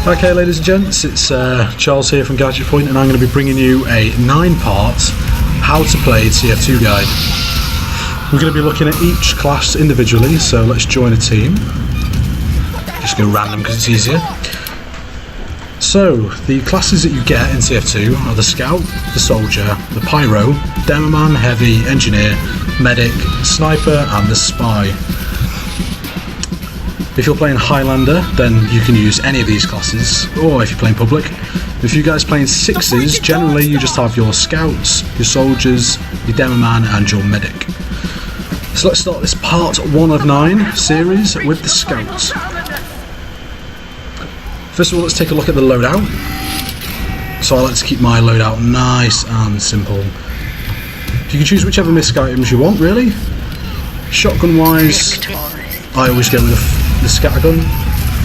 Okay, ladies and gents, it's Charles here from Gadget, and I'm going to be bringing you a 9-part how to play TF2 guide. We're going to be looking at each class individually, so let's join a team. Just go random because it's easier. So, the classes that you get in TF2 are the Scout, the Soldier, the Pyro, Demoman, Heavy, Engineer, Medic, Sniper and the Spy. If you're playing Highlander, then you can use any of these classes, or if you're playing Public. If you guys are playing 6s, generally you just have your Scouts, your Soldiers, your Demoman and your Medic. So let's start this part 1 of 9 series with the Scouts. First of all, let's take a look at the loadout. So I like to keep my loadout nice and simple. You can choose whichever misc items you want, really. Shotgun wise, I always go with the scattergun.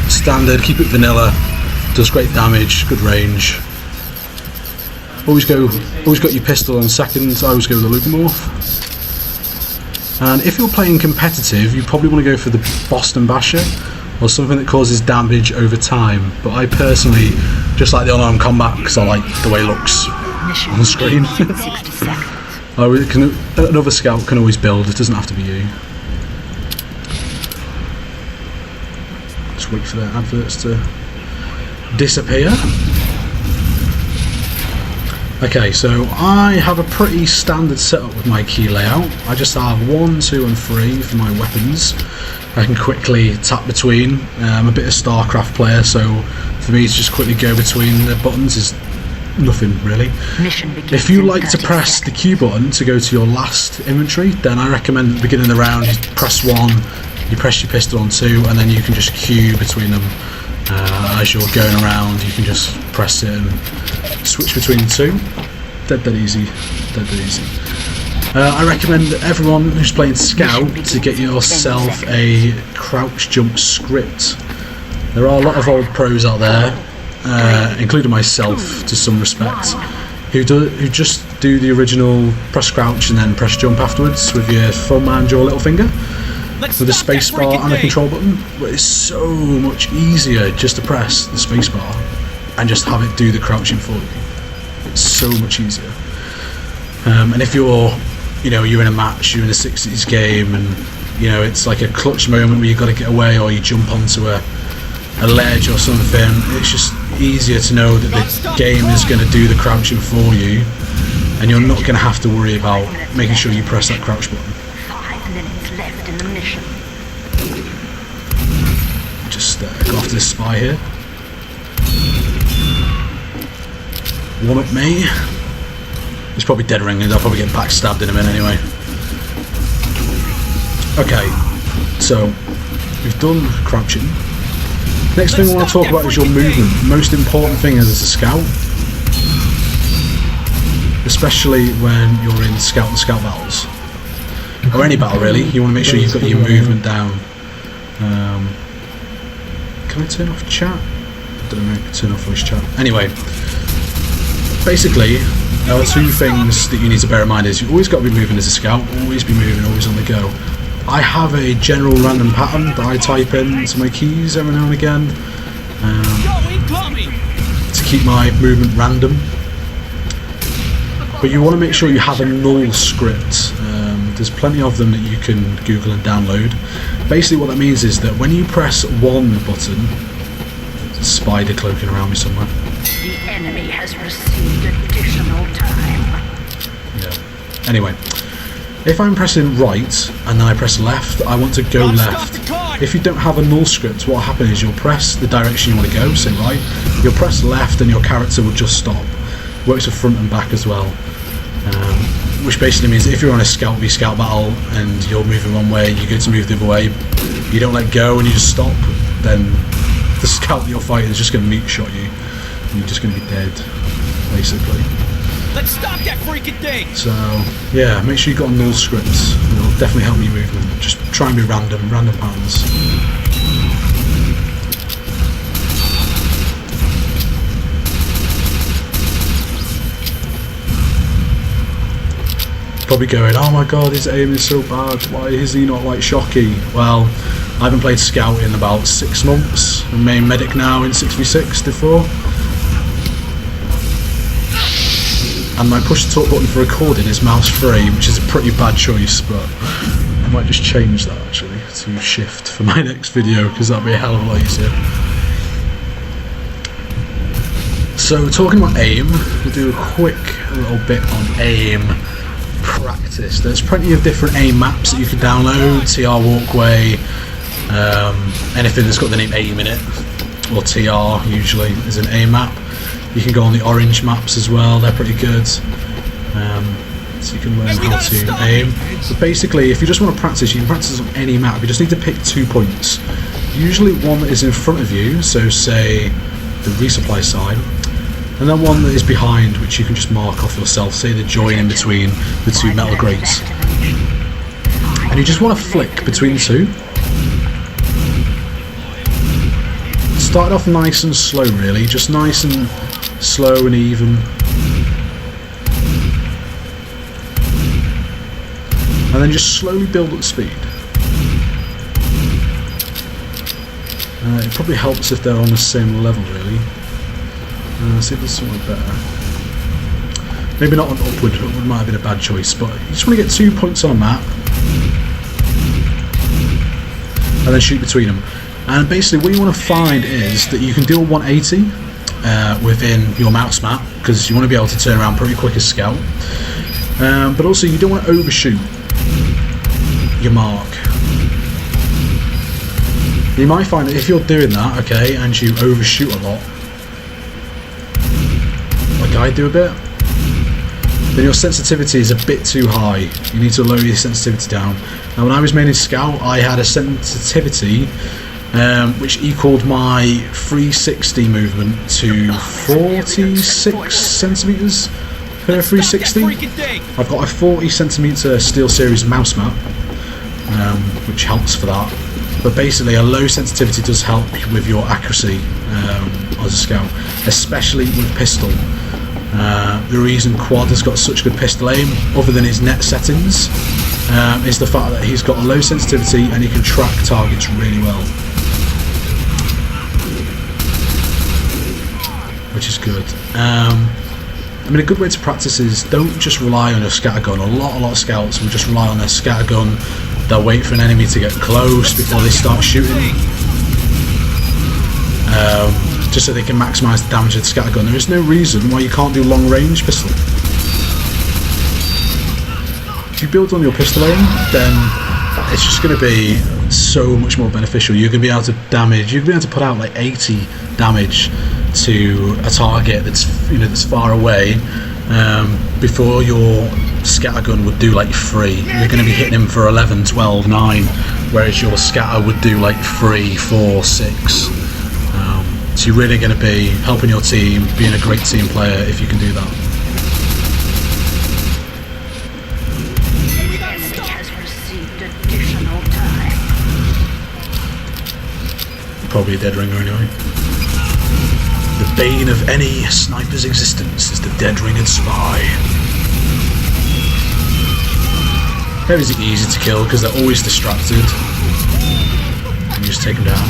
Standard, keep it vanilla, does great damage, good range. Always got your pistol on second. I always go with the Lupomorph. And if you're playing competitive, you probably want to go for the Boston Basher, or something that causes damage over time. But I personally just like the unarmed combat because I like the way it looks on the screen. Another scout can always build, it doesn't have to be you. Just wait for the adverts to disappear. Okay, so I have a pretty standard setup with my key layout. I just have 1, 2 and 3 for my weapons. I can quickly tap between. I'm a bit of StarCraft player, so for me to just quickly go between the buttons is nothing really. If you like to press the Q button to go to your last inventory, then I recommend at the beginning of the round you press 1, you press your pistol on 2, and then you can just Q between them. As you're going around, you can just press it and switch between the two. Dead easy. I recommend everyone who's playing Scout to get yourself a crouch jump script. There are a lot of old pros out there, including myself to some respect, who just do the original press crouch and then press jump afterwards with your thumb and your little finger, with a space bar and a control button. But it's so much easier just to press the space bar and just have it do the crouching for you. It's so much easier. And if you're in a match, you're in a 60s game, and it's like a clutch moment where you've got to get away, or you jump onto a ledge or something, it's just easier to know that the game is going to do the crouching for you, and you're not going to have to worry about making sure you press that crouch button. 5 minutes left in the mission. Just go after this spy here. One at me. He's probably dead ringing. I'll probably get backstabbed in a minute anyway. Okay, so we've done crouching. Next thing I want to talk about is your movement. Most important thing as a scout, especially when you're in scout and scout battles, or any battle really. You want to make sure you've got your movement down. Can I turn off chat? I don't know. I can turn off voice chat. Anyway, basically, there are 2 things that you need to bear in mind. Is you've always got to be moving as a scout, always be moving, always on the go. I have a general random pattern that I type into my keys every now and again to keep my movement random. But you want to make sure you have a null script. There's plenty of them that you can Google and download. Basically what that means is that when you press 1 button, there's a spider cloaking around me somewhere. The enemy has received additional time. Yeah. Anyway, if I'm pressing right and then I press left, I want to go left. If you don't have a null script, what will happen is you'll press the direction you want to go, say right, you'll press left and your character will just stop. Works with front and back as well. Which basically means if you're on a scout v scout battle and you're moving one way, you go to move the other way, you don't let go and you just stop, then the scout that you're fighting is just going to meat shot you. You're just going to be dead, basically. Let's stop that freaking thing! So, yeah, make sure you've got null scripts. It'll definitely help your movement. Just try and be random patterns. probably going, oh my god, his aim is so bad, why is he not like Shocky? Well, I haven't played Scout in about 6 months. I'm main medic now in 6v6 before. And my push to talk button for recording is mouse free, which is a pretty bad choice, but I might just change that actually to shift for my next video, because that'll be a hell of a lot easier. So talking about aim, we'll do a quick little bit on aim practice. There's plenty of different aim maps that you can download. TR Walkway, anything that's got the name aim in it, or TR usually is an aim map. You can go on the orange maps as well, they're pretty good. So you can learn how to aim. But basically, if you just want to practice, you can practice on any map. You just need to pick 2 points. Usually one that is in front of you, so say the resupply side, and then one that is behind, which you can just mark off yourself, say the join in between the 2 metal grates. And you just want to flick between the 2. Start off nice and slow really, just nice and slow and even. And then just slowly build up speed. It probably helps if they're on the same level really. See if there's something better. Maybe not on upward, upward might have been a bad choice, but you just want to get 2 points on a map and then shoot between them. And basically what you want to find is that you can do a 180 within your mouse map, because you want to be able to turn around pretty quick as Scout, but also you don't want to overshoot your mark. You might find that if you're doing that, okay, and you overshoot a lot, like I do a bit, then your sensitivity is a bit too high. You need to lower your sensitivity down. Now when I was mainly Scout, I had a sensitivity which equaled my 360 movement to 46 centimeters per 360. I've got a 40 centimeter Steel Series mouse map, which helps for that. But basically, a low sensitivity does help with your accuracy as a Scout, especially with pistol. The reason Quad has got such good pistol aim, other than his net settings, is the fact that he's got a low sensitivity and he can track targets really well, which is good. I mean, a good way to practice is don't just rely on your scattergun. A lot of Scouts will just rely on their scattergun. They'll wait for an enemy to get close before they start shooting, just so they can maximise the damage of the scattergun. There is no reason why you can't do long range pistol. If you build on your pistol aim, then it's just going to be so much more beneficial. You're going to be able to damage. You're going to be able to put out like 80 damage to a target that's that's far away, before your scattergun would do like 3. You're going to be hitting him for 11, 12, 9, whereas your scatter would do like 3, 4, 6. So you're really going to be helping your team, being a great team player if you can do that. Probably a dead ringer anyway. The bane of any sniper's existence is the dead ringed spy. Heavy's easy to kill because they're always distracted. You just take them down.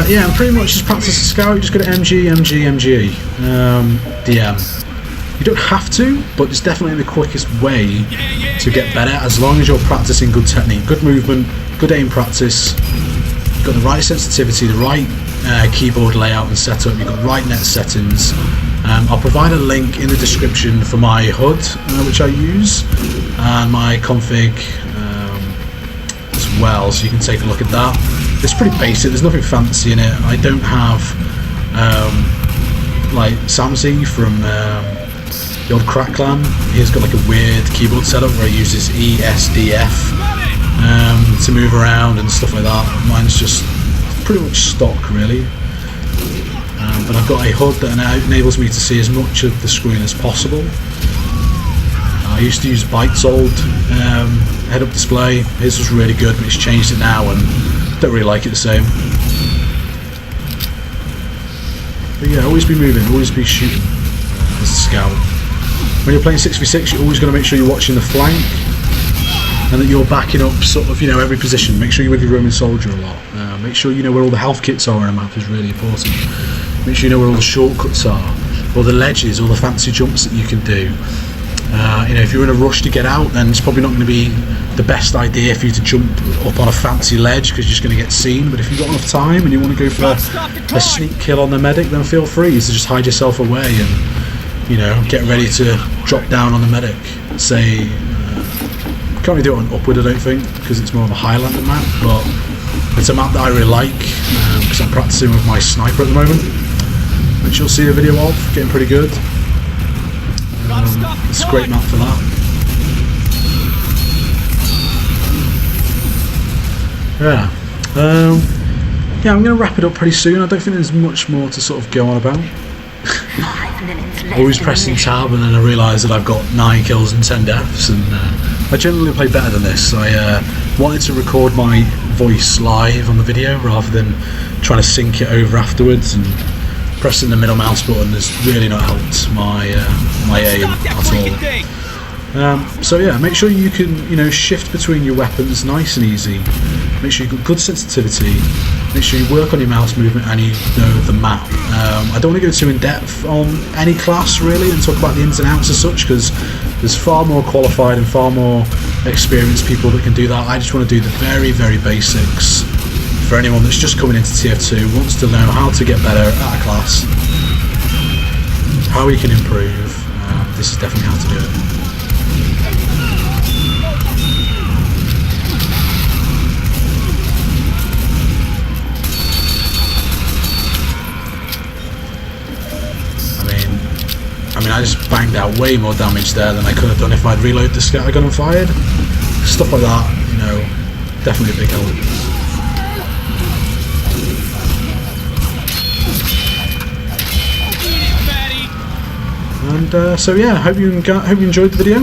Yeah, and pretty much just practice a Scout. Just go to MG, DM. You don't have to, but it's definitely the quickest way to get better, as long as you're practicing good technique, good movement, good aim practice. You've got the right sensitivity, the right keyboard layout and setup, you've got the right net settings. I'll provide a link in the description for my HUD, which I use, and my config as well, so you can take a look at that. It's pretty basic, there's nothing fancy in it. I don't have like Samsey from the old Crack Clan. He's got like a weird keyboard setup where he uses ESDF to move around and stuff like that. Mine's just pretty much stock really. But I've got a HUD that enables me to see as much of the screen as possible. I used to use Byte's old head-up display. His was really good, but he's changed it now and don't really like it the same. But yeah, always be moving, always be shooting as a scout. When you're playing 6v6, you're always going to make sure you're watching the flank and that you're backing up sort of, you know, every position. Make sure you're with your Roman soldier a lot. Make sure you know where all the health kits are on a map is really important. Make sure you know where all the shortcuts are, or the ledges, or the fancy jumps that you can do. You know, if you're in a rush to get out, then it's probably not going to be the best idea for you to jump up on a fancy ledge because you're just going to get seen. But if you've got enough time and you want to go for a sneak kill on the medic, then feel free to just hide yourself away and, you know, get ready to drop down on the medic. Say, can't really do it on upward, I don't think, because it's more of a Highlander map, but it's a map that I really like because I'm practicing with my sniper at the moment, which you'll see a video of, getting pretty good. It's a great map for that. Yeah, I'm going to wrap it up pretty soon. I don't think there's much more to sort of go on about. Always pressing tab, and then I realise that I've got 9 kills and 10 deaths, and I generally play better than this. I wanted to record my voice live on the video rather than trying to sync it over afterwards, and pressing the middle mouse button has really not helped my aim at all. So yeah, make sure you can, you know, shift between your weapons nice and easy. Make sure you've got good sensitivity. Make sure you work on your mouse movement and you know the map. I don't want to go too in depth on any class really and talk about the ins and outs as such, because there's far more qualified and far more experienced people that can do that. I just want to do the very, very basics for anyone that's just coming into TF2, wants to know how to get better at a class, how we can improve. This is definitely how to do it. I mean, I just banged out way more damage there than I could have done if I'd reloaded the scattergun and fired. Stuff like that, you know, definitely a big help. And so yeah, hope you enjoyed the video.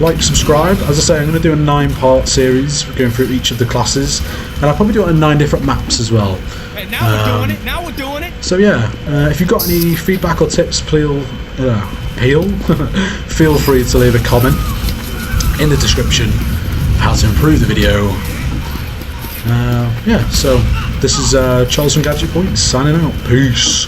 Like, subscribe. As I say, I'm going to do a 9-part series going through each of the classes, and I'll probably do it on 9 different maps as well. Now we're doing it. So yeah, if you've got any feedback or tips, feel free to leave a comment in the description of how to improve the video. Yeah, so this is Charles from Gadget Points signing out. Peace.